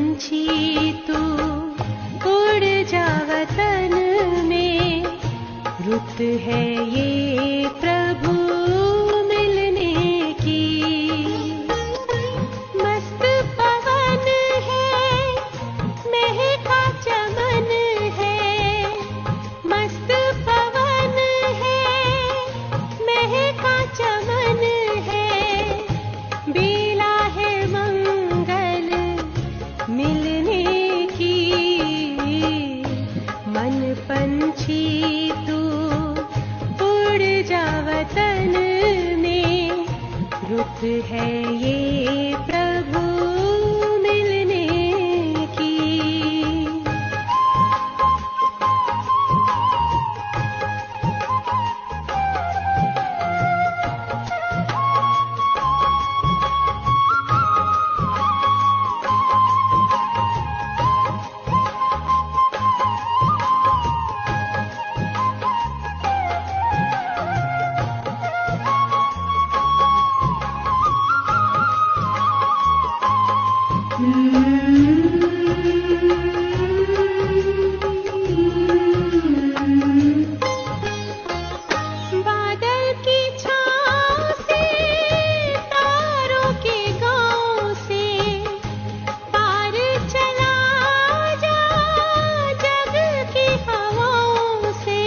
पंछी तू उड़ जा वतन में, रुत है ये प्रभु मिलने की। मस्त पवन है, महका चमन है, मस्त पवन है, महका चमन है, बेला है मंगल मिलने की। मन पंछी तू उड़ जा वतन में, रुत है ये प्रभु मिलने की। बादल की छाँव से, तारों के गाँव से, पार चला जा जग की हवाओं से,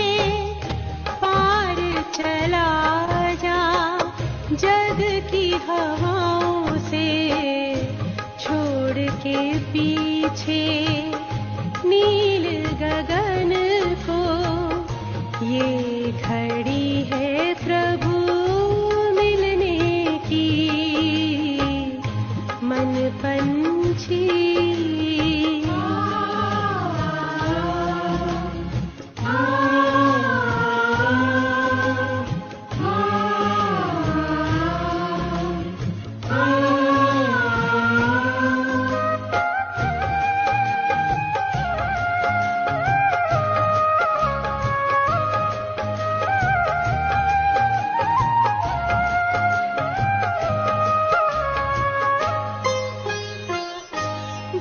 पार चला जा जग की हवाओं से। छोड़ के पीछे नील गगन को, ये घड़ी है प्रभु मिलने की। मन पंछी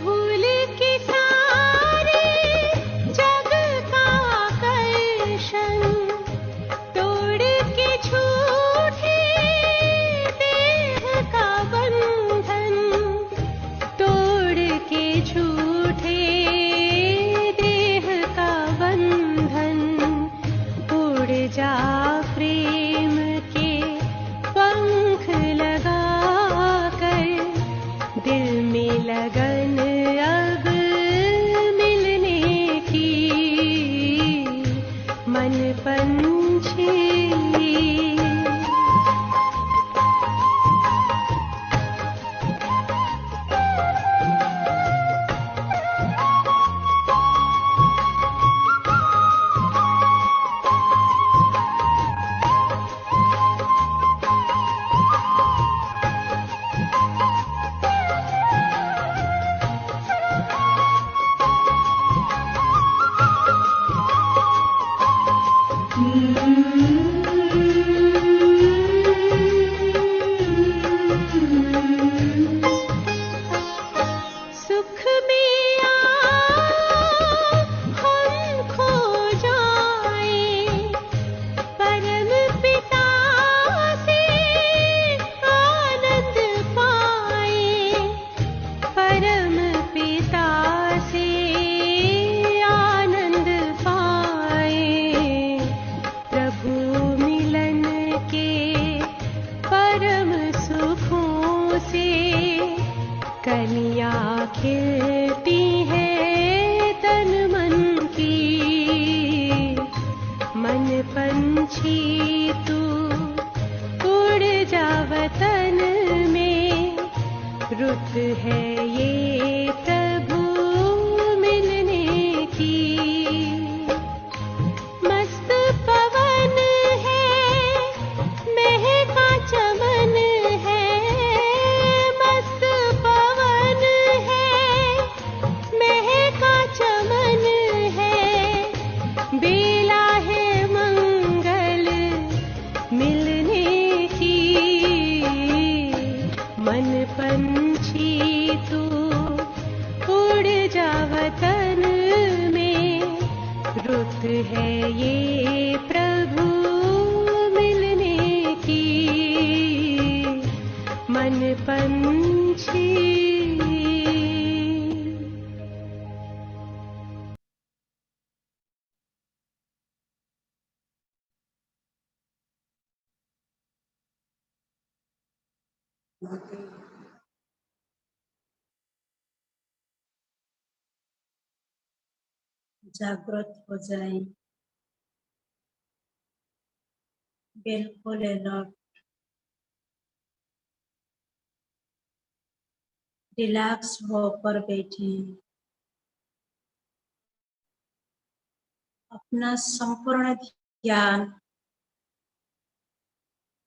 भूल के सारे जग का आकर्षण, तोड़ के झूठे देह का बंधन, तोड़ के झूठे देह का बंधन। उड़ जा प्रेम के पंख लगा कर, दिल में लगन अब मिलने की। मन पंछी सुख में हम खो जाए, परम पिता से आनंद पाए, परम पिता से आनंद पाए। प्रभु मिलन के परम सुखों से कलियां खिल बात है ये प्रभु मिलने की, मन पंछी। जागृत हो जाए, बिल्कुल अलर्ट, रिलैक्स होकर बैठे। अपना संपूर्ण ध्यान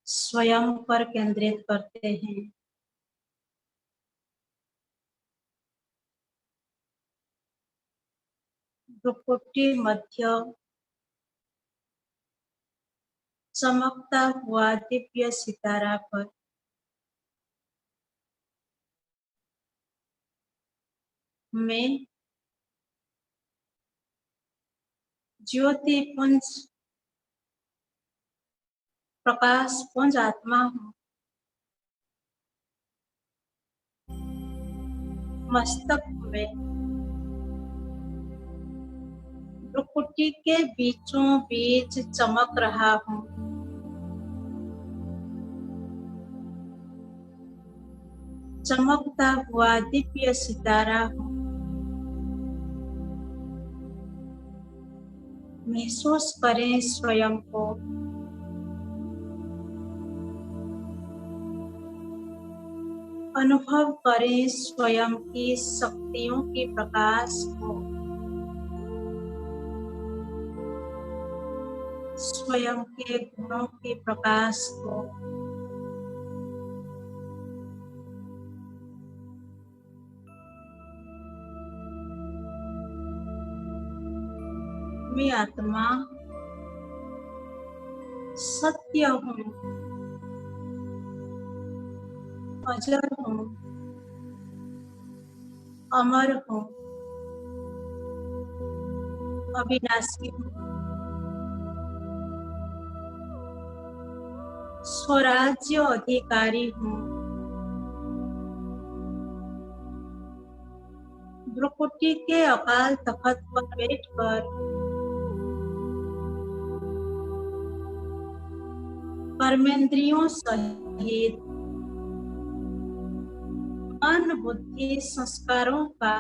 स्वयं पर केंद्रित करते हैं। भ्रुकुटी मध्य चमकता हुआ दिव्य सितारा पर मैं ज्योति पुंज प्रकाश पुंज आत्मा हूँ। मस्तक में भ्रुकुटी के बीचों बीच चमक रहा हूँ। चमकता हुआ दिव्य सितारा हूँ। महसूस करें स्वयं को। अनुभव करें स्वयं की शक्तियों के प्रकाश को, स्वयं के गुणों के प्रकाश को। मैं आत्मा सत्य हूँ, अजर हूँ, अमर हूँ, अविनाशी हूँ, स्वराज्य अधिकारी हूँ। भ्रुकुटी के अकाल तख्त पर बैठकर कर्मेंद्रियों सहित मन बुद्धि संस्कारों का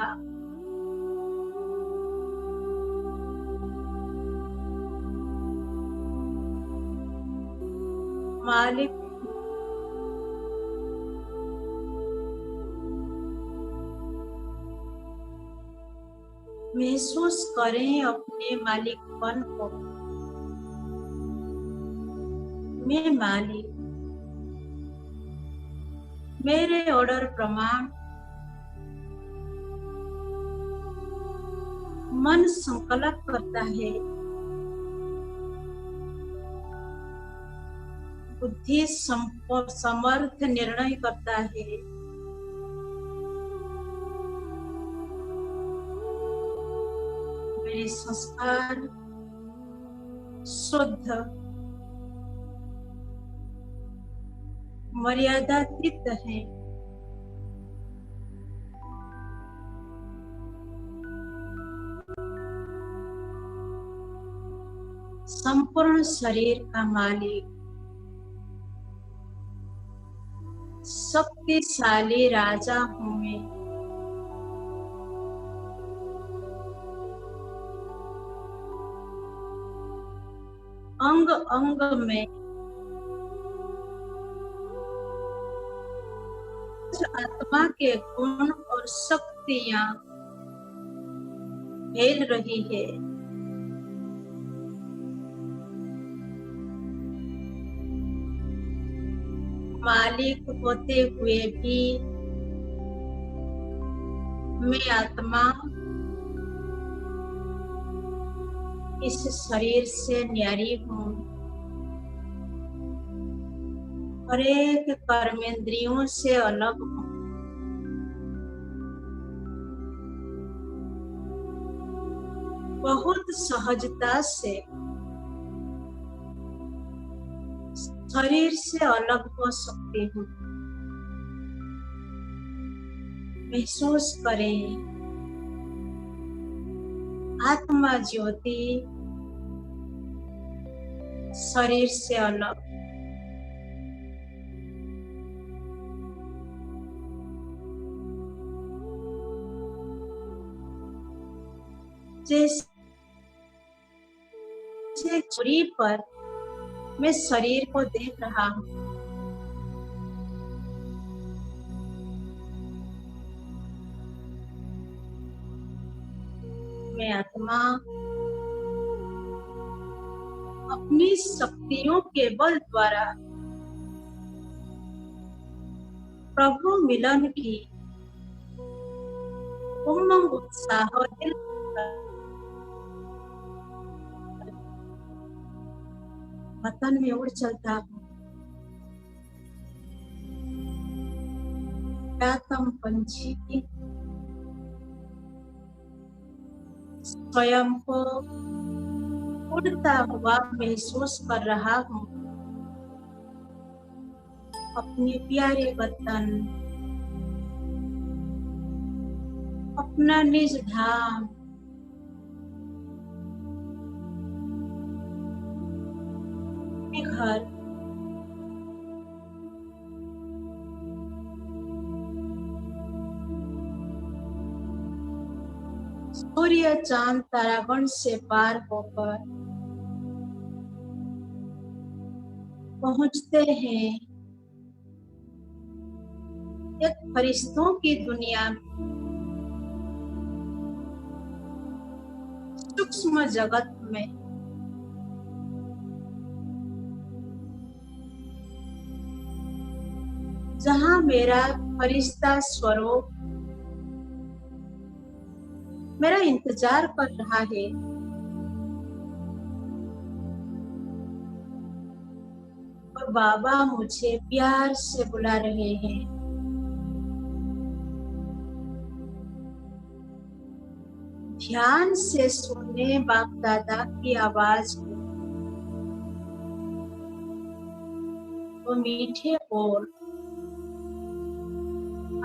मालिक महसूस करें अपने मालिकपन को। मैं मालिक, मेरे ऑर्डर प्रमाण मन संकल्प करता है, बुद्धि समर्थ निर्णय करता है। मेरे संस्कार शुद्ध मर्यादातीत है। संपूर्ण शरीर का मालिक, शक्तिशाली राजा हूँ मैं। अंग अंग में आत्मा के गुण और शक्तियां फैल रही है। मालिक होते हुए भी मैं आत्मा इस शरीर से न्यारी हूँ। हर एक कर्मेंद्रियों से अलग हूँ। बहुत सहजता से शरीर से अलग हो सकती हूँ। महसूस करें आत्मा ज्योति शरीर से अलग। जैसे दूरी पर मैं शरीर को देख रहा हूँ, मैं आत्मा अपनी शक्तियों के बल द्वारा प्रभु मिलन की उमंग उत्साह दिल वतन में उड़ चलता हूँ। प्यातम पंछी स्वयं को उड़ता हुआ महसूस कर रहा हूँ। अपने प्यारे वतन, अपना निज धाम, अपने घर, सूर्य चांद तारागण से पार होकर पहुंचते हैं एक फरिश्तों की दुनिया में, सूक्ष्म जगत में। जहां मेरा फरिश्ता स्वरूप मेरा इंतजार कर रहा है। और बाबा मुझे प्यार से बुला रहे हैं। ध्यान से सुने बाप दादा की आवाज को। वो मीठे बोल,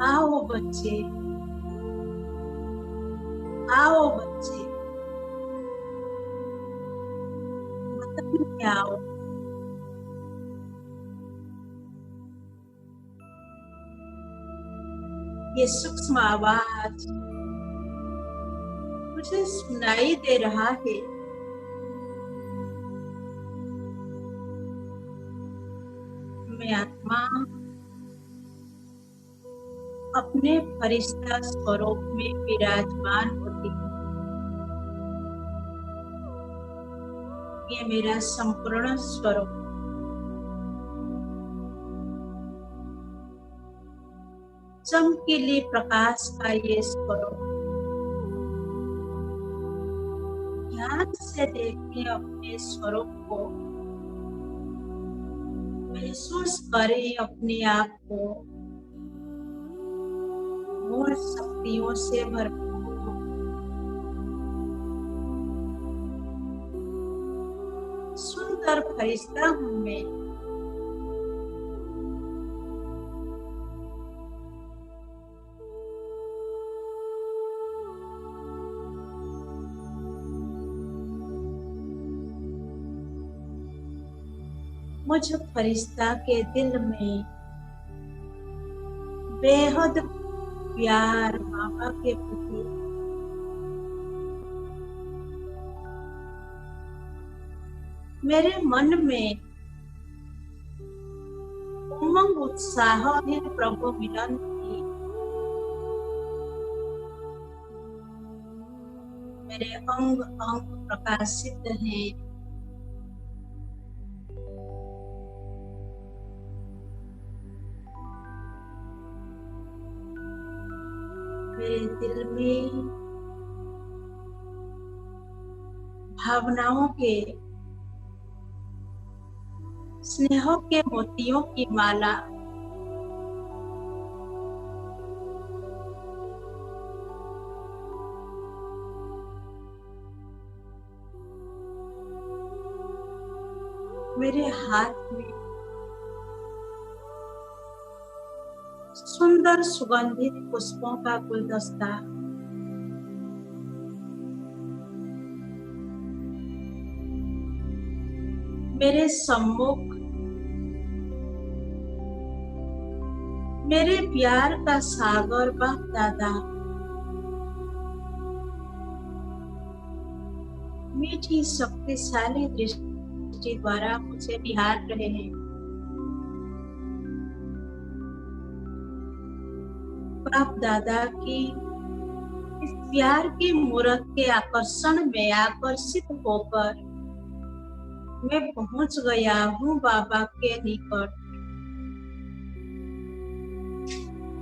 आओ बच्चे, आओ बच्चे, वतन में आओ। ये सूक्ष्म आवाज मुझे सुनाई दे रहा है। मैं आत्मा अपने फरिश्ता स्वरूप में विराजमान होती हूँ। ये मेरा संपूर्ण स्वरूप, चमकीले प्रकाश का ये स्वरूप। ध्यान से देखें अपने स्वरूप को, महसूस करें अपने आप को और शक्तियों से भरपूर। सुंदर फरिश्ता हूँ मैं। मुझ फरिश्ता के दिल में बेहद प्यार बाबा के प्रति। मेरे मन में उमंग उत्साह है प्रभु मिलन की। मेरे अंग अंग प्रकाशित हैं। मेरे दिल में भावनाओं के, स्नेहों के मोतियों की माला। मेरे हाथ में सुंदर सुगंधित पुष्पों का गुलदस्ता, मेरे सम्मुख मेरे प्यार का सागर बाप दादा मीठी शक्तिशाली दृष्टि द्वारा मुझे निहार रहे हैं। बाप दादा की इस प्यार की मूरत के आकर्षण में आकर्षित होकर मैं पहुंच गया हूँ बाबा के निकट।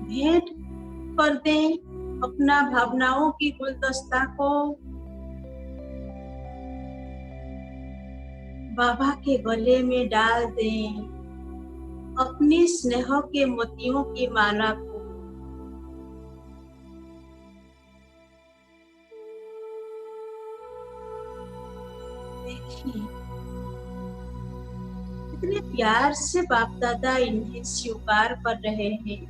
भेंट कर दें अपना भावनाओं की गुलदस्ता को बाबा के गले में डाल दें, अपनी स्नेह के मोतियों की माला को। देखिए कितने प्यार से बाप दादा इन्हें स्वीकार कर रहे हैं।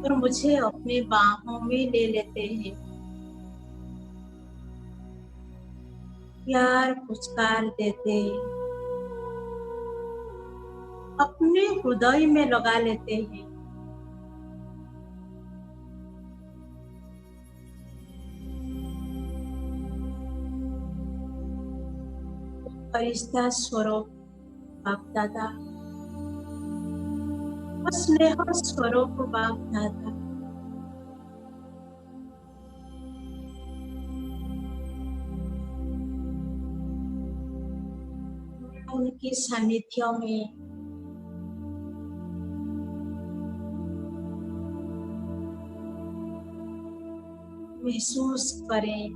और मुझे अपने बाहों में ले लेते हैं, प्यार पुचकार देते, अपने हृदय में लगा लेते हैं। फरिश्ता स्वरूप बाप दादा, स्नेह स्वरूप बाप दादा, उनके सानिध्य में महसूस करें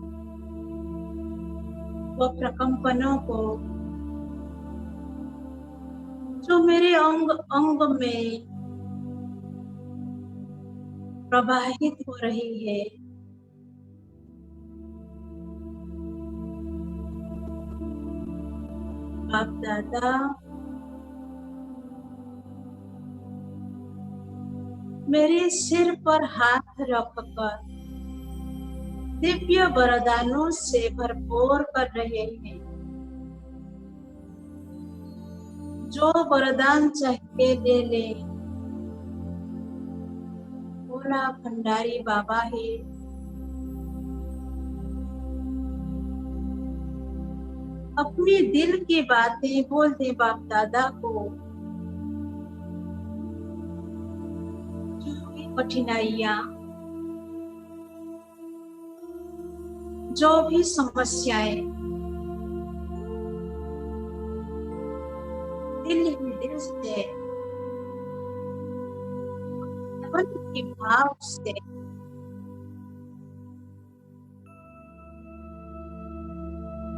वो प्रकंपनों को जो मेरे अंग अंग में प्रवाहित हो रही है। बाप दादा मेरे सिर पर हाथ रखकर दिव्य वरदानों से भरपूर कर रहे हैं। जो वरदान चाहिए ले ले, भोला भंडारी बाबा है। अपनी दिल की बातें बोल दे बाप दादा को। जो भी कठिनाइयां, जो भी समस्याएं दिल ही दिल से मन की भाव से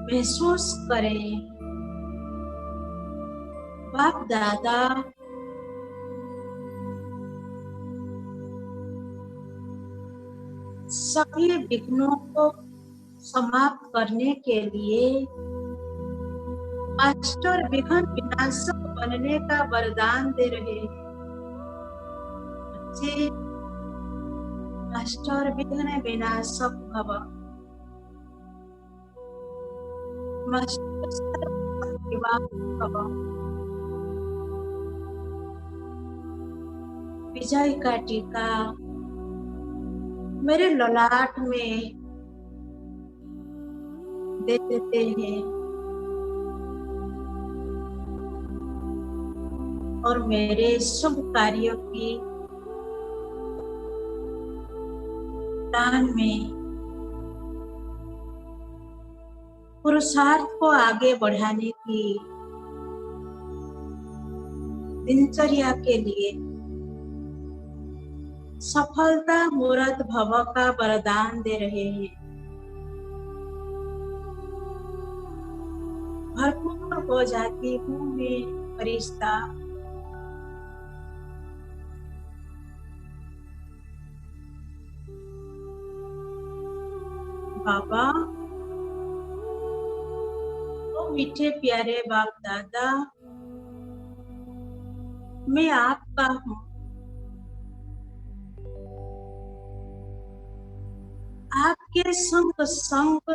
महसूस करें। बाप दादा सभी विघ्नों को समाप्त करने के लिए मास्टर विघ्न विनाशक बनने का वरदान दे रहे हैं। बच्चे मास्टर विघ्न विनाशक भव, मास्टर सर्वशक्तिवान भव। विजय का टीका मेरे ललाट में दे देते हैं और मेरे शुभ कार्यों की दान में पुरुषार्थ को आगे बढ़ाने की दिनचर्या के लिए सफलता मूर्त भव का वरदान दे रहे हैं। भरपूर हो जाती हूँ मैं फरिश्ता। बाबा, ओ मीठे प्यारे बाप दादा, मैं आपका हूँ। आपके संग संग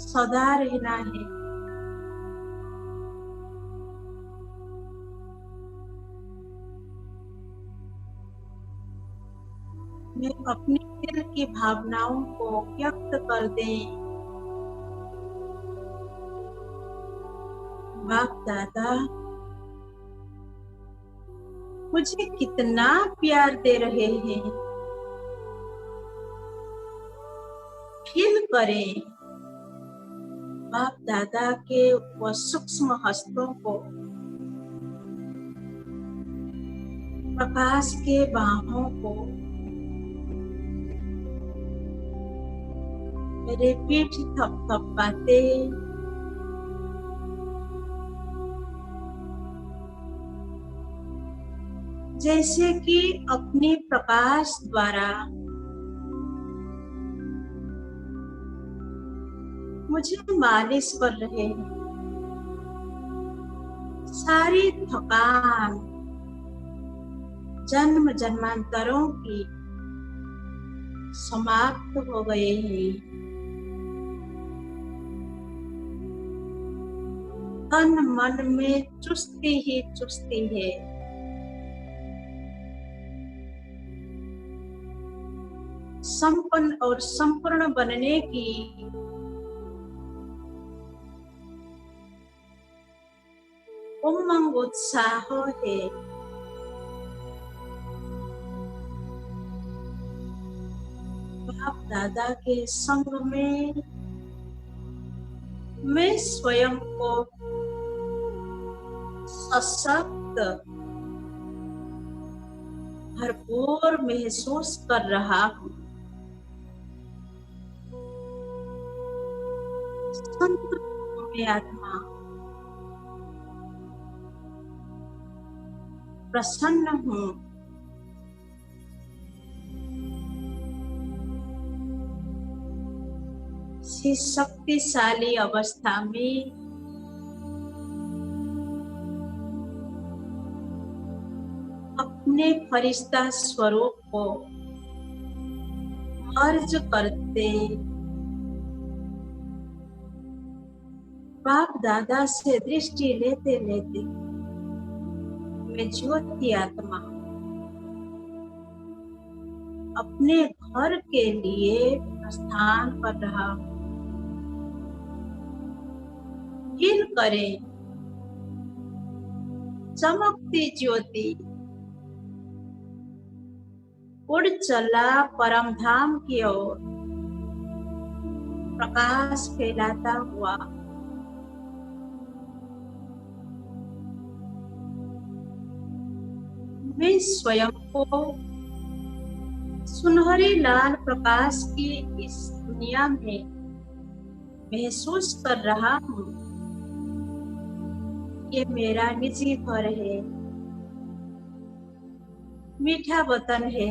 सदा रहना है। मैं अपने दिल की भावनाओं को व्यक्त कर दें। बाप दादा मुझे कितना प्यार दे रहे हैं, फील करें। बाप दादा के वो सूक्ष्म हस्तों को, प्रकाश के बाहों को मेरे पीठ थपथपाते, जैसे कि अपने प्रकाश द्वारा मुझे मालिश कर रहे हैं। सारी थकान जन्म जन्मांतरों की समाप्त हो गए हैं। तन मन में चुस्ती ही चुस्ती है। संपन्न और संपूर्ण बनने की उमंग उत्साह है। बाप दादा के संग में मैं स्वयं को सशक्त, भरपूर महसूस कर रहा हूँ। संतुष्ट में आत्मा, प्रसन्न हूँ। इस शक्तिशाली अवस्था में अपने फरिश्ता स्वरूप को अर्ज करते, बाप दादा से दृष्टि लेते लेते मैं ज्योति आत्मा अपने घर के लिए प्रस्थान कर रहा हूँ। फील करें, चमकती ज्योति उड़ चला परम धाम की ओर, प्रकाश फैलाता हुआ। मैं स्वयं को सुनहरी लाल प्रकाश की इस दुनिया में महसूस कर रहा हूँ। ये मेरा निजी घर है, मीठा वतन है।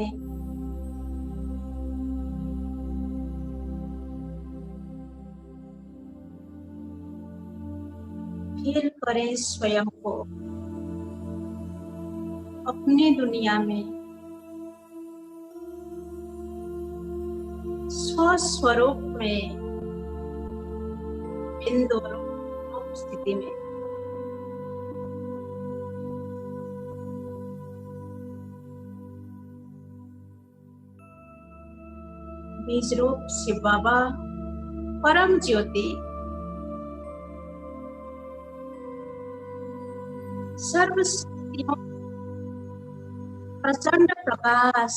फील करें स्वयं को अपनी दुनिया में स्वस्वरूप में, बिंदु रूप स्थिति में। बीज रूप शिव बाबा परम ज्योति सर्व शक्तियों प्रचंड प्रकाश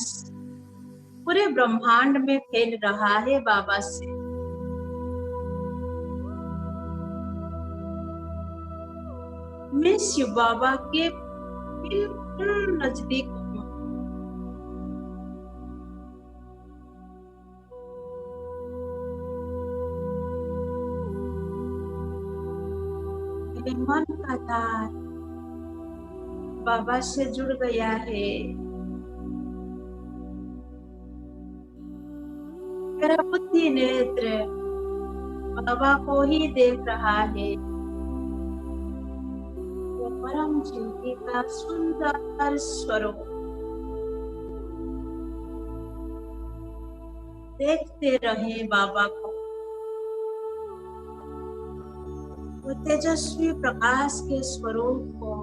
पूरे ब्रह्मांड में फैल रहा है बाबा से। मैं शिव बाबा के बिल्कुल नजदीक हूँ। मेरे मन का तार बाबा से जुड़ गया है। मेरा बुद्धि नेत्र बाबा को ही देख रहा है। वो परम ज्योति का सुंदर स्वरूप देखते रहे बाबा को। वो तेजस्वी प्रकाश के स्वरूप को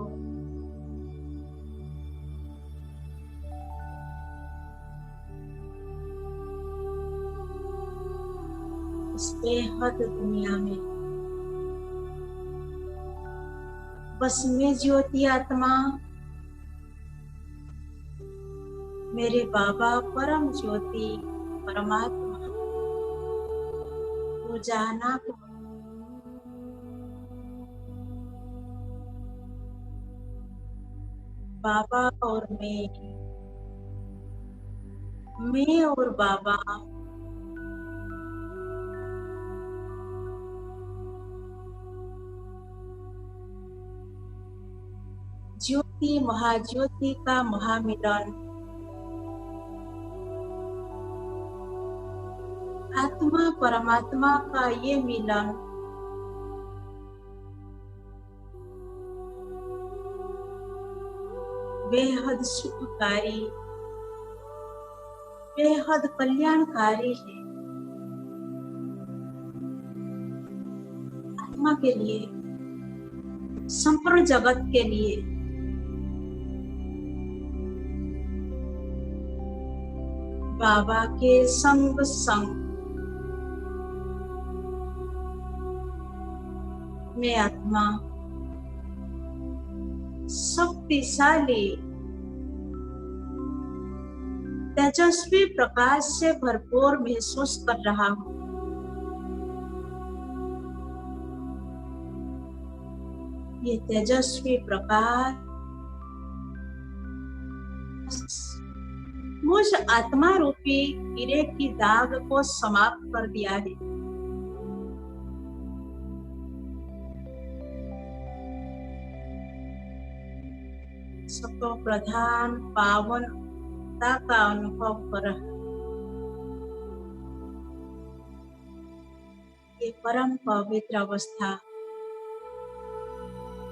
इस बेहद दुनिया में बस मैं ज्योति आत्मा, मेरे बाबा परम ज्योति परमात्मा वो जाना को बाबा और मैं और बाबा ज्योति महाज्योति का महामिलन, आत्मा परमात्मा का ये मिलन बेहद सुखकारी, बेहद कल्याणकारी है आत्मा के लिए, संपूर्ण जगत के लिए। बाबा के संग संग में आत्मा शक्तिशाली तेजस्वी प्रकाश से भरपूर महसूस कर रहा हूं। ये तेजस्वी प्रकाश मुझ आत्मा रूपी हीरे की दाग को समाप्त कर दिया है। सतो प्रधान पावनता का अनुभव कर रहा। ये परम पवित्र अवस्था,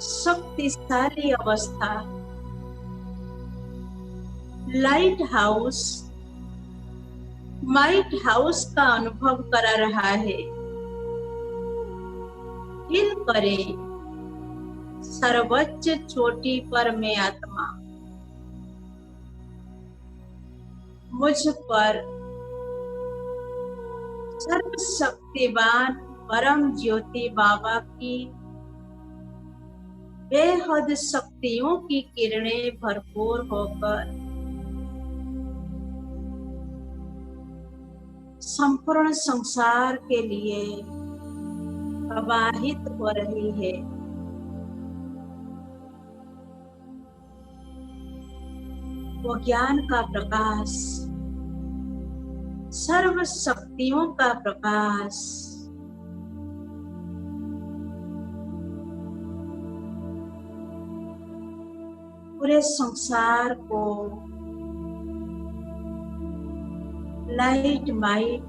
शक्तिशाली अवस्था, लाइट हाउस, माइट हाउस का अनुभव करा रहा है। हिल करे सर्वोच्च चोटी पर मैं आत्मा, मुझ पर सर्वशक्तिवान परम ज्योति बाबा की बेहद शक्तियों की किरणें भरपूर होकर संपूर्ण संसार के लिए प्रवाहित हो रही है। वो ज्ञान का प्रकाश, सर्व शक्तियों का प्रकाश, पूरे संसार को लाइट माइट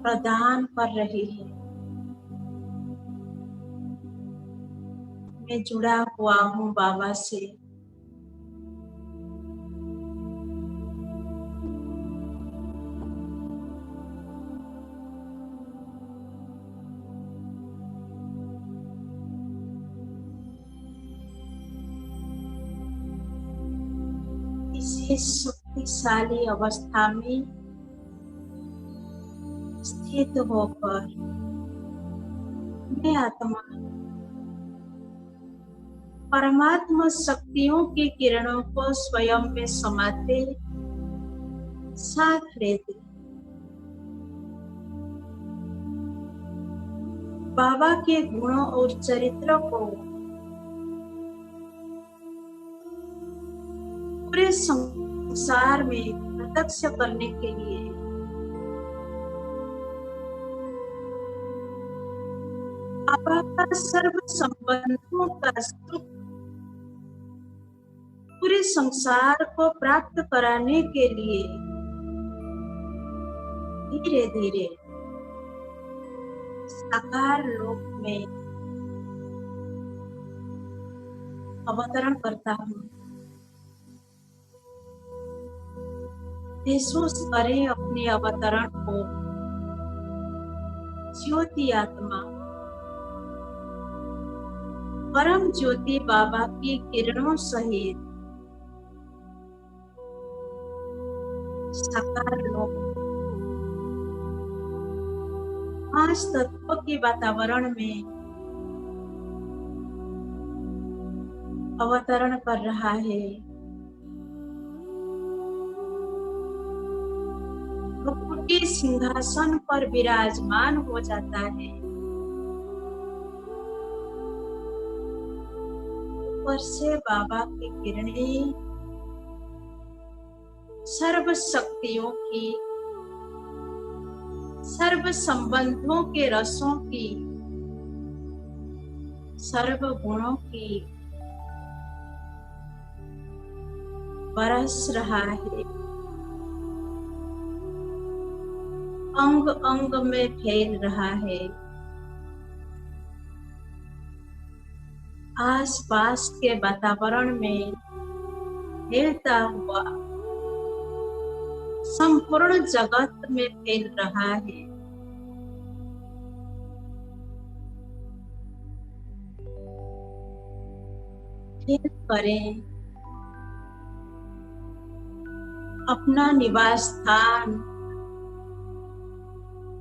प्रदान कर रही है। मैं जुड़ा हुआ हूँ बाबा से। इसी शक्तिशाली अवस्था में स्थित होकर मैं आत्मा परमात्मा शक्तियों की किरणों को स्वयं में समाते साथ लेते बाबा के गुणों और चरित्र को पूरे संसार में प्रत्यक्ष करने के लिए बाबा का सर्व संबंधों का सुख पूरे संसार को प्राप्त कराने के लिए धीरे धीरे साकार लोक में अवतरण करता हूँ। महसूस करें अपने अवतरण को। ज्योति आत्मा परम ज्योति बाबा की किरणों सहित साकार लोक पांच तत्वों के वातावरण में अवतरण कर रहा है। प्रभु के सिंहासन पर विराजमान हो जाता है। ऊपर से बाबा की किरणें सर्व शक्तियों की, सर्व संबंधों के रसों की, सर्व गुणों की बरस रहा है। अंग अंग में फैल रहा है। आसपास के वातावरण में फैलता हुआ संपूर्ण जगत में फैल रहा है। फिर करें अपना निवास स्थान,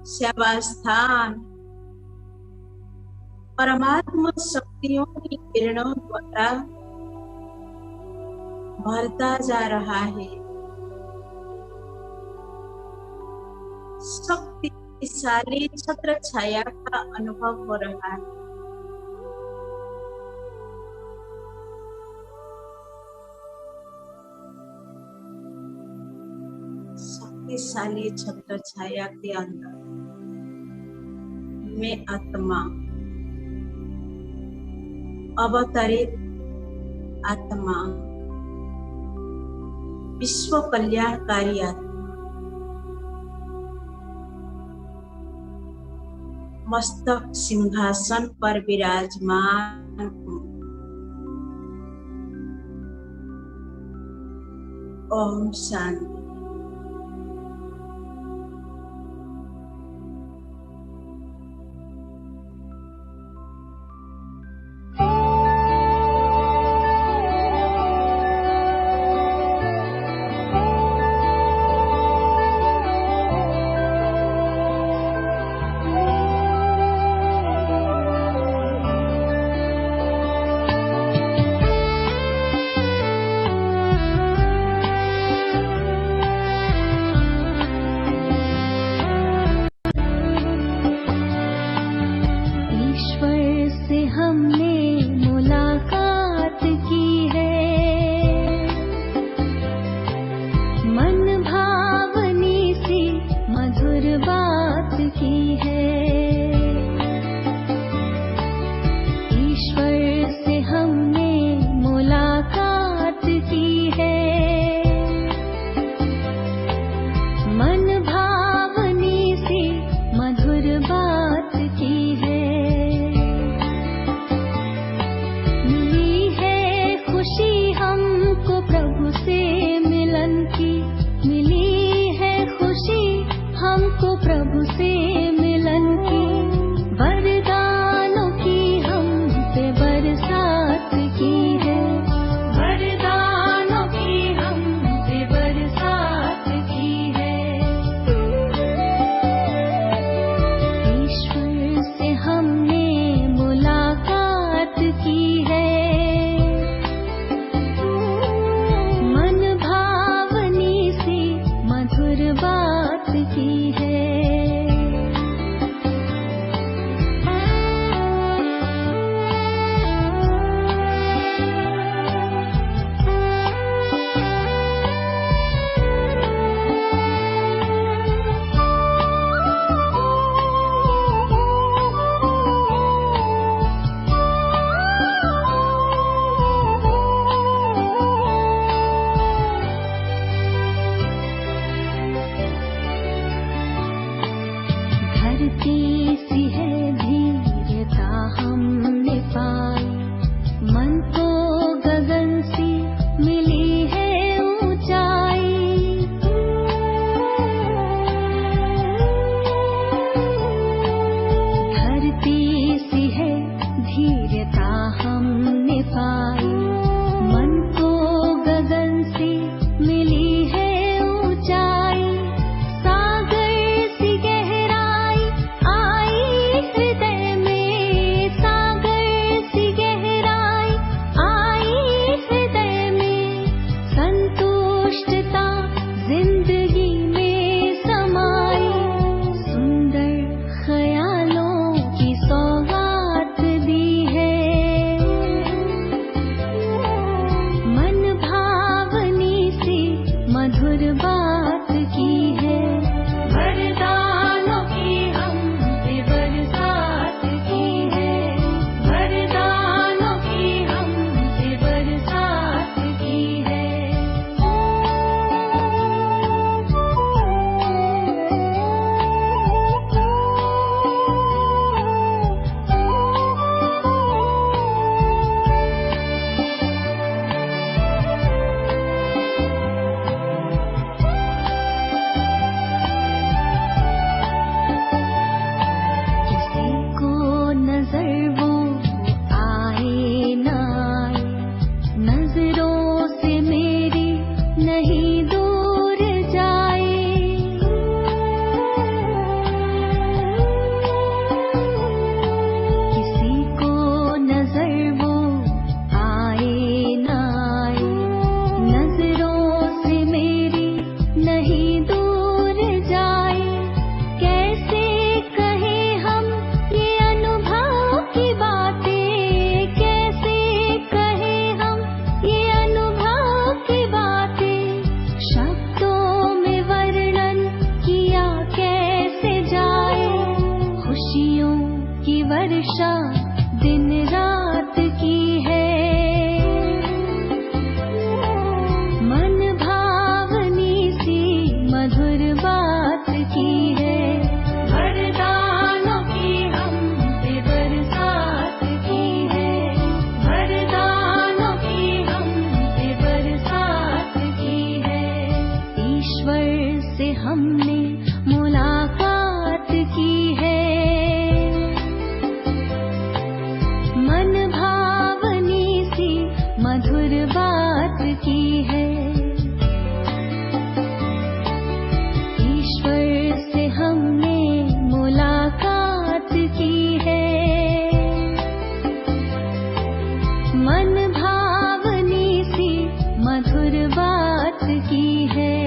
सेवा स्थान परमात्मा शक्तियों की किरणों द्वारा भरता जा रहा है। शक्तिशाली छत्र छाया का अनुभव हो रहा है। शक्तिशाली छत्र छाया के अंदर में आत्मा, अवतरित आत्मा, विश्व कल्याणकारी आत्मा मस्तक सिंहासन पर विराजमान हूँ। ओम शांति। स्पष्टता जिंदगी में समाई, सुंदर ख्यालों की सौगात दी है। मन भावनी सी मधुर बात की है, वरदानों की हमसे बरसात की है, वरदानों की हमसे बरसात की है। किसी को नजर वो आए ना आए, नजरों से मेरी नहीं दूर जाए। किसी को नजर वो आए ना आए, नजरों से मेरी नहीं दूर जाए। कैसे कहें हम ये अनुभव की बातें, कैसे कहें हम ये अनुभव की बातें, शब्दों में वर्णन किया कैसे जाए। खुशियों की वर्षा दिन रात की है, मन भावनी सी मधुर बात की है, वरदानों की हमसे बरसात की है, वरदानों की हमसे बरसात की है। ईश्वर से हमने मुलाकात की है, मन भावनी सी मधुर बात की है। ईश्वर से हमने मुलाकात की है, मन भावनी सी मधुर बात की है।